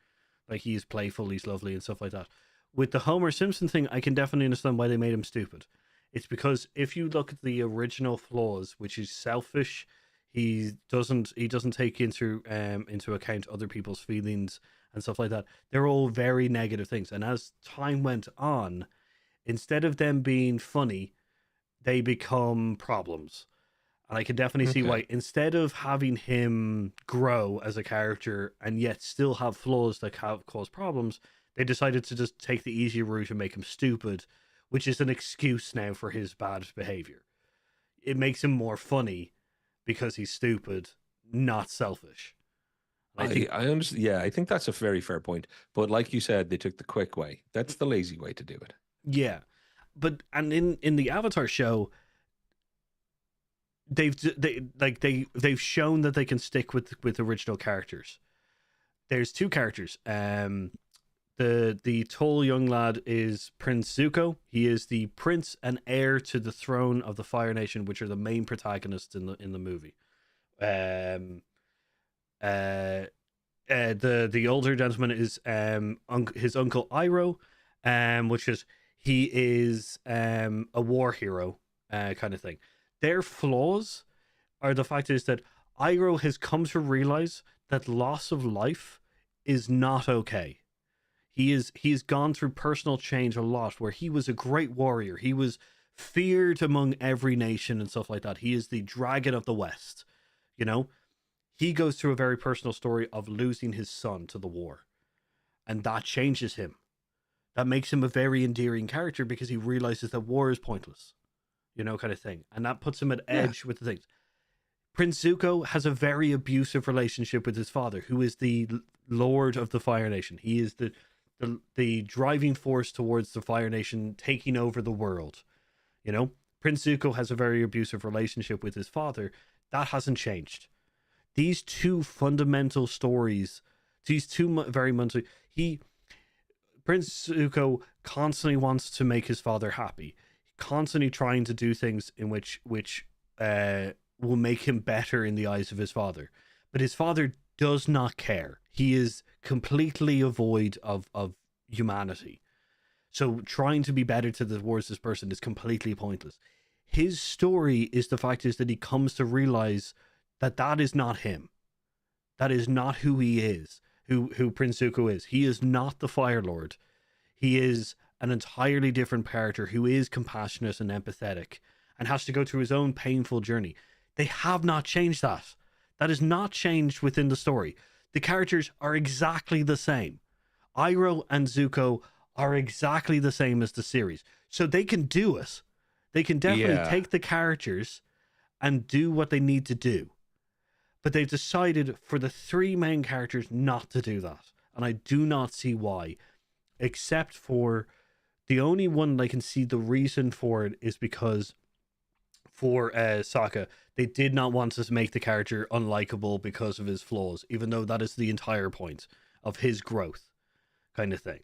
Like, he is playful, he's lovely, and stuff like that. With the Homer Simpson thing, I can definitely understand why they made him stupid. It's because if you look at the original flaws, which is selfish, he doesn't take into account other people's feelings and stuff like that. They're all very negative things. And as time went on, instead of them being funny, they become problems. And I can definitely see why, instead of having him grow as a character and yet still have flaws that cause problems, they decided to just take the easy route and make him stupid, which is an excuse now for his bad behavior. It makes him more funny because he's stupid, not selfish. I understand. Yeah, I think that's a very fair point. But like you said, they took the quick way. That's the lazy way to do it. Yeah, but in the Avatar show, they've shown that they can stick with original characters. There's two characters. The tall young lad is Prince Zuko. He is the prince and heir to the throne of the Fire Nation, which are the main protagonists in the movie. The older gentleman is his uncle Iroh, he is a war hero kind of thing. Their flaws are the fact is that Iroh has come to realize that loss of life is not okay. He's gone through personal change a lot, where he was a great warrior. He was feared among every nation and stuff like that. He is the dragon of the West, He goes through a very personal story of losing his son to the war, and that changes him. That makes him a very endearing character because he realizes that war is pointless, kind of thing. And that puts him at edge with the things. Prince Zuko has a very abusive relationship with his father, who is the Lord of the Fire Nation. He is the driving force towards the Fire Nation taking over the world. Prince Zuko has a very abusive relationship with his father. That hasn't changed. These two fundamental stories, Prince Zuko constantly wants to make his father happy, constantly trying to do things in which will make him better in the eyes of his father. But his father does not care. He is completely void of humanity. So trying to be better towards this person is completely pointless. His story is the fact is that he comes to realize that is not him. That is not who he is, who Prince Zuko is. He is not the Fire Lord. He is an entirely different character who is compassionate and empathetic and has to go through his own painful journey. They have not changed that. That is not changed within the story. The characters are exactly the same. Iroh and Zuko are exactly the same as the series. So they can do it. They can definitely take the characters and do what they need to do. But they've decided for the three main characters not to do that. And I do not see why. Except for the only one I can see the reason for it is because for Sokka, they did not want to make the character unlikable because of his flaws, even though that is the entire point of his growth kind of thing.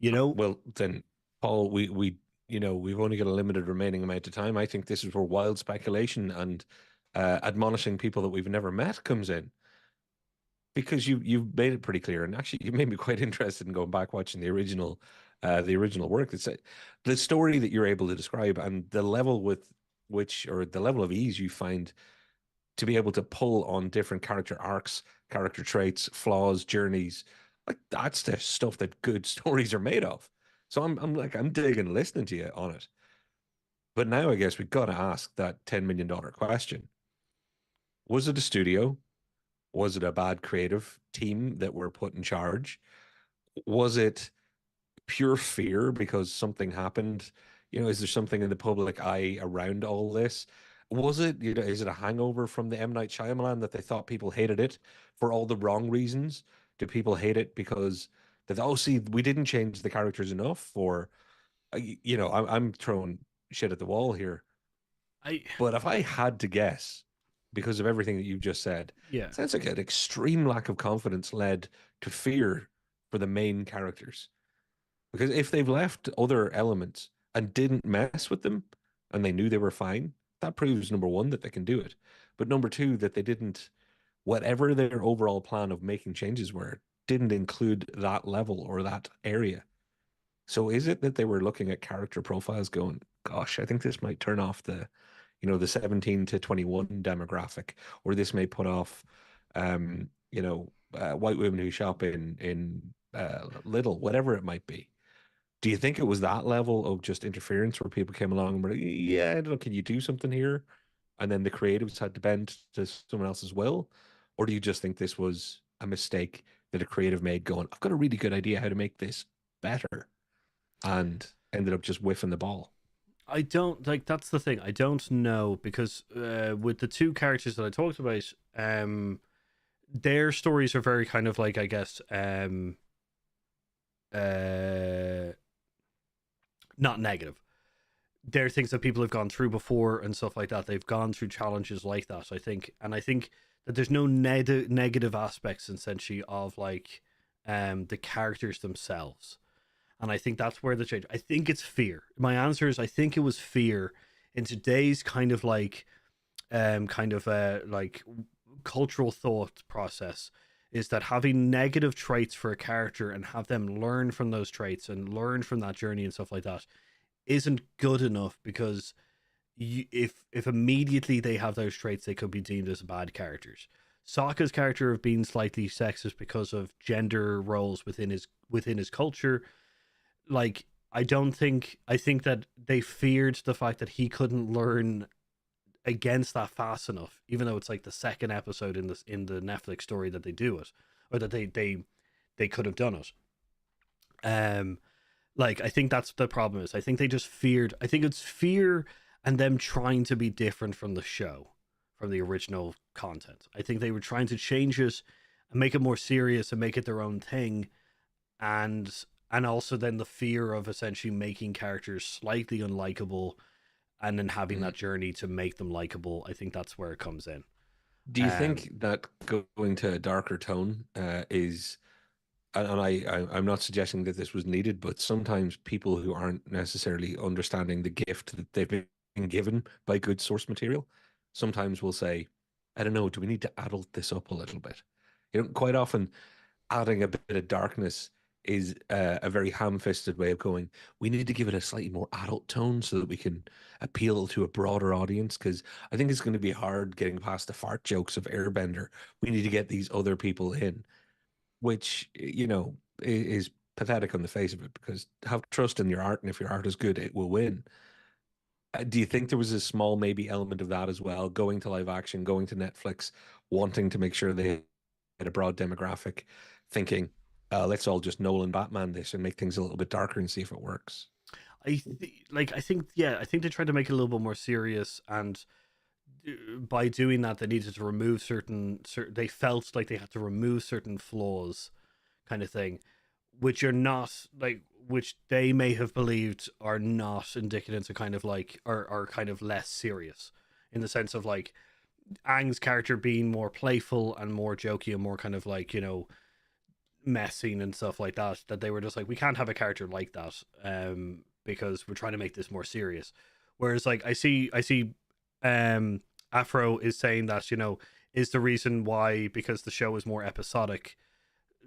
Well, then, Paul, we've only got a limited remaining amount of time. I think this is where wild speculation and admonishing people that we've never met comes in, because you've made it pretty clear, and actually you made me quite interested in going back watching the original work. It's the story that you're able to describe and the level with which, or the level of ease you find to be able to pull on different character arcs, character traits, flaws, journeys. Like, that's the stuff that good stories are made of. So I'm digging listening to you on it. But now I guess we've got to ask that $10 million question. Was it a studio? Was it a bad creative team that were put in charge? Was it pure fear because something happened? Is there something in the public eye around all this? Was it, is it a hangover from the M. Night Shyamalan that they thought people hated it for all the wrong reasons? Do people hate it because they thought, oh, see, we didn't change the characters enough? Or, I'm throwing shit at the wall here. I But if I had to guess, because of everything that you've just said, yeah. it sounds like an extreme lack of confidence led to fear for the main characters. Because if they've left other elements and didn't mess with them and they knew they were fine, that proves number one, that they can do it. But number two, that they didn't, whatever their overall plan of making changes were, didn't include that level or that area. So is it that they were looking at character profiles going, gosh, I think this might turn off the 17 to 21 demographic, or this may put off, white women who shop in Lidl, whatever it might be. Do you think it was that level of just interference where people came along and were like, yeah, I don't know, can you do something here? And then the creatives had to bend to someone else's will? Or do you just think this was a mistake that a creative made going, I've got a really good idea how to make this better, and ended up just whiffing the ball? I don't like. That's the thing. I don't know because with the two characters that I talked about, their stories are very kind of like, I guess, not negative. They're things that people have gone through before and stuff like that. They've gone through challenges like that, I think, and I think that there's no negative aspects essentially of like the characters themselves. And I think that's where the change. I think it's fear. My answer is I think it was fear in today's kind of like like cultural thought process, is that having negative traits for a character and have them learn from those traits and learn from that journey and stuff like that isn't good enough, because if immediately they have those traits, they could be deemed as bad characters. Sokka's character of being slightly sexist because of gender roles within his culture, like, I think that they feared the fact that he couldn't learn against that fast enough, even though it's like the second episode in the Netflix story that they do it, or that they could have done it. Like, I think that's the problem. Is I think they just feared. I think it's fear and them trying to be different from the show, from the original content. I think they were trying to change it and make it more serious and make it their own thing, and also then the fear of essentially making characters slightly unlikable and then having that journey to make them likable. I think that's where it comes in. Do you think that going to a darker tone is, and I'm not suggesting that this was needed, but sometimes people who aren't necessarily understanding the gift that they've been given by good source material, sometimes will say, I don't know, do we need to adult this up a little bit? Quite often adding a bit of darkness is a very ham-fisted way of going, we need to give it a slightly more adult tone so that we can appeal to a broader audience, because I think it's going to be hard getting past the fart jokes of Airbender. We need to get these other people in, which, is pathetic on the face of it, because have trust in your art, and if your art is good, it will win. Do you think there was a small maybe element of that as well, going to live action, going to Netflix, wanting to make sure they had a broad demographic, thinking, let's all just Nolan Batman this and make things a little bit darker and see if it works? I think they tried to make it a little bit more serious, and by doing that, they needed to remove certain. They felt like they had to remove certain flaws, kind of thing, which are not like, which they may have believed are not indicative of kind of like, are kind of less serious, in the sense of like Aang's character being more playful and more jokey and more kind of like, messing and stuff like that, that they were just like, we can't have a character like that, because we're trying to make this more serious. Whereas like I see Afro is saying that, is the reason why, because the show is more episodic,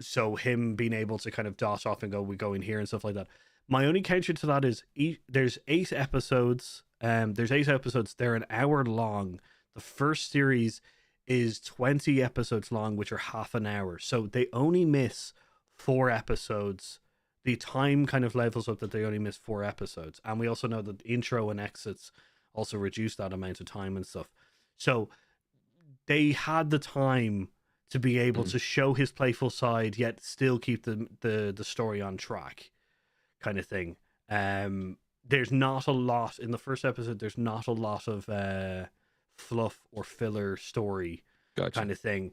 so him being able to kind of dot off and go, we go in here and stuff like that. My only counter to that is there's 8 episodes. They're an hour long. The first series is 20 episodes long, which are half an hour. So they only miss 4 episodes. The time kind of levels up that they only miss 4 episodes. And we also know that the intro and exits also reduce that amount of time and stuff. So they had the time to be able to show his playful side, yet still keep the story on track, kind of thing. There's not a lot in the first episode. There's not a lot of fluff or filler story Gotcha. kind of thing.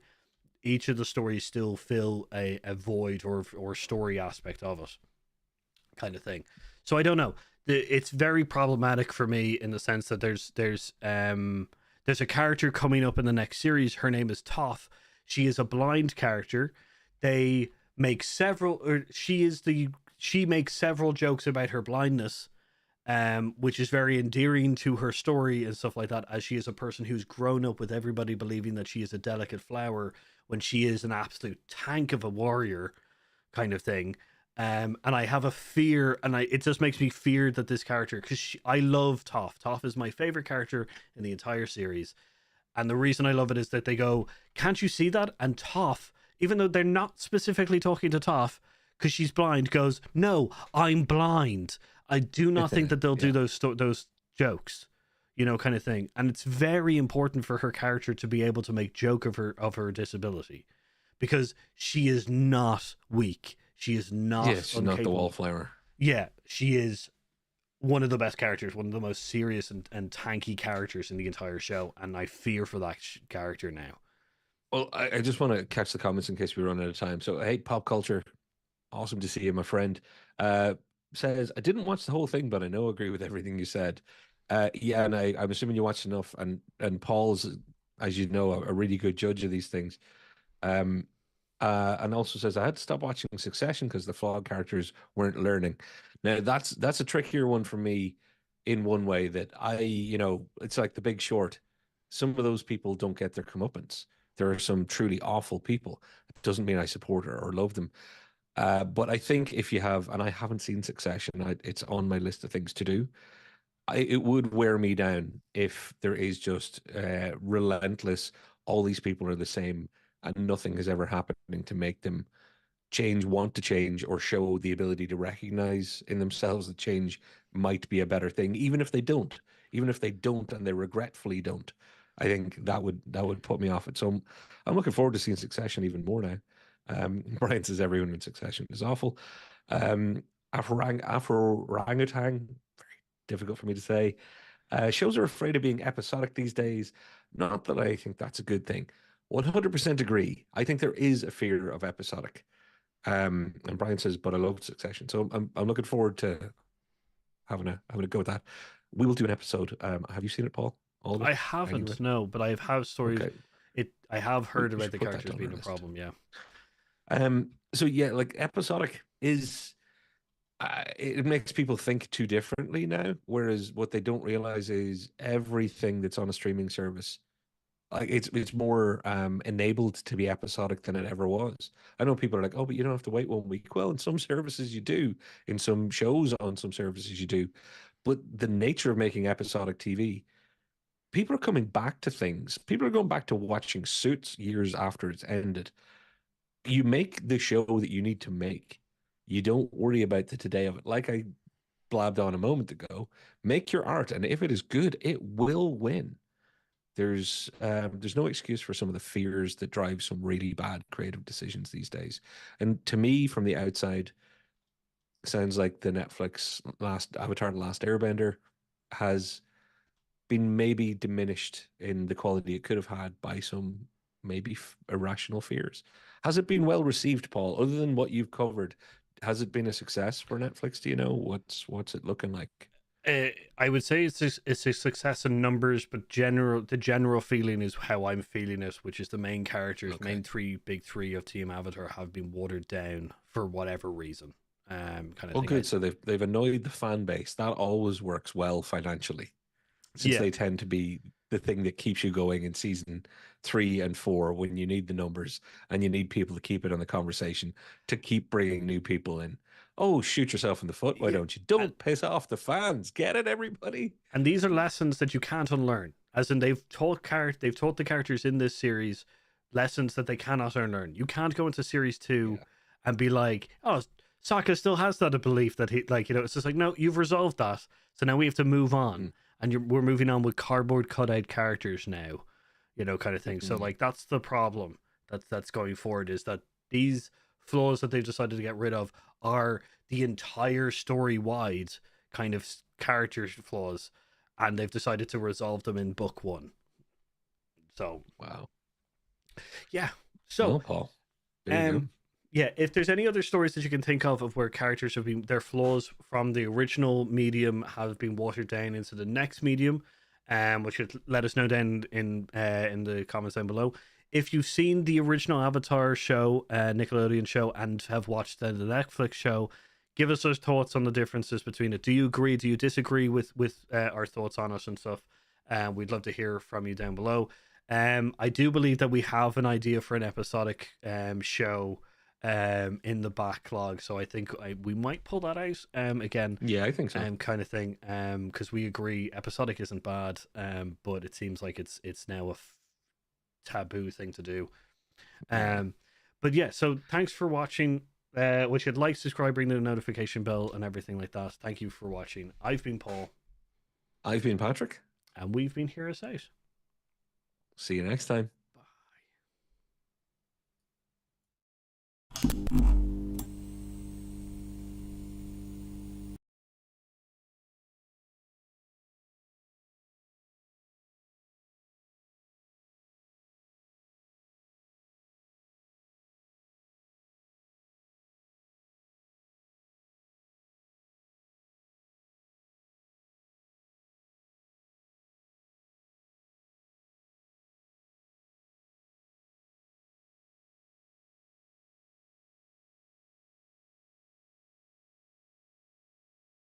Each of the stories still fill a void or story aspect of it, kind of thing. So I don't know. It's very problematic for me in the sense that there's a character coming up in the next series. Her name is Toph. She is a blind character. They make several, or she makes several jokes about her blindness, which is very endearing to her story and stuff like that, as she is a person who's grown up with everybody believing that she is a delicate flower when she is an absolute tank of a warrior, kind of thing. And I have a fear, and it just makes me fear that this character, because I love Toph. Toph is my favorite character in the entire series. And the reason I love it is that they go, can't you see that? And Toph, even though they're not specifically talking to Toph, because she's blind, goes, no, I'm blind. I do not think that they'll do those jokes, kind of thing. And it's very important for her character to be able to make joke of her disability, because she is not weak. She is not. Yeah, she's not the wallflower. Yeah, she is one of the best characters, one of the most serious and tanky characters in the entire show, and I fear for that character now. Well, I just want to catch the comments in case we run out of time. So, hey, Pop Culture, awesome to see you, my friend. Says, I didn't watch the whole thing, but I know I agree with everything you said. Yeah, and I'm assuming you watched enough, and Paul's, as you know, a really good judge of these things. And also says, I had to stop watching Succession because the flawed characters weren't learning. Now, that's a trickier one for me in one way, that it's like The Big Short. Some of those people don't get their comeuppance. There are some truly awful people. It doesn't mean I support or love them. But I think if you have, and I haven't seen Succession, it's on my list of things to do. It would wear me down if there is just relentless, all these people are the same, and nothing is ever happening to make them want to change, or show the ability to recognize in themselves that change might be a better thing, even if they don't, and they regretfully don't. I think that would put me off it. So I'm looking forward to seeing Succession even more now. Brian says everyone in Succession is awful. Orangutan, very difficult for me to say. Shows are afraid of being episodic these days. Not that I think that's a good thing. 100% agree. I think there is a fear of episodic. And Brian says, but I love Succession. So I'm looking forward to having a go with that. We will do an episode. Have you seen it, Paul? All of it? I haven't, no, but I have stories. Okay. I have heard We about should the put that characters on being our a list. problem, yeah. So yeah, like episodic is it makes people think too differently now, whereas what they don't realize is everything that's on a streaming service, like it's more enabled to be episodic than it ever was. I know people are like, oh, but you don't have to wait 1 week. Well, in some services you do, in some shows on some services you do, but the nature of making episodic TV, people are coming back to things. People are going back to watching Suits years after it's ended. You make the show that you need to make. You don't worry about the today of it. Like I blabbed on a moment ago, make your art, and if it is good, it will win. There's no excuse for some of the fears that drive some really bad creative decisions these days. And to me, from the outside, sounds like the Netflix Avatar the Last Airbender has been maybe diminished in the quality it could have had by some maybe irrational fears. Has it been well received, Paul? Other than what you've covered, has it been a success for Netflix? Do you know what's it looking like? I would say it's a success in numbers, but the general feeling is how I'm feeling it, which is the main characters, main big three of Team Avatar have been watered down for whatever reason. Kind of thing. Good. So they've annoyed the fan base. That always works well financially, since they tend to be the thing that keeps you going in season 3 and 4 when you need the numbers and you need people to keep it on the conversation, to keep bringing new people in. Oh, shoot yourself in the foot. Why don't you? Don't piss off the fans. Get it, everybody. And these are lessons that you can't unlearn. As in, they've taught the characters in this series lessons that they cannot unlearn. You can't go into series 2 and be like, oh, Sokka still has that belief that he, it's just like, no, you've resolved that. So now we have to move on. And we're moving on with cardboard cutout characters now, kind of thing. So like, that's the problem that's going forward, is that these flaws that they've decided to get rid of are the entire story wide kind of character flaws, and they've decided to resolve them in book one. So Wow. yeah. So Well, Paul, there you go. yeah, if there's any other stories that you can think of where characters have been, their flaws from the original medium have been watered down into the next medium, which should let us know down in the comments down below. If you've seen the original Avatar show, Nickelodeon show, and have watched the Netflix show, give us your thoughts on the differences between it. Do you agree? Do you disagree with our thoughts on it and stuff? We'd love to hear from you down below. I do believe that we have an idea for an episodic show in the backlog, so I think we might pull that out again. Yeah, I think so. Kind of thing, because we agree episodic isn't bad, but it seems like it's now a taboo thing to do. But yeah, so thanks for watching. Which you'd like, subscribe, ring the notification bell, and everything like that. Thank you for watching. I've been Paul. I've been Patrick. And we've been Hear Us Out. See you next time.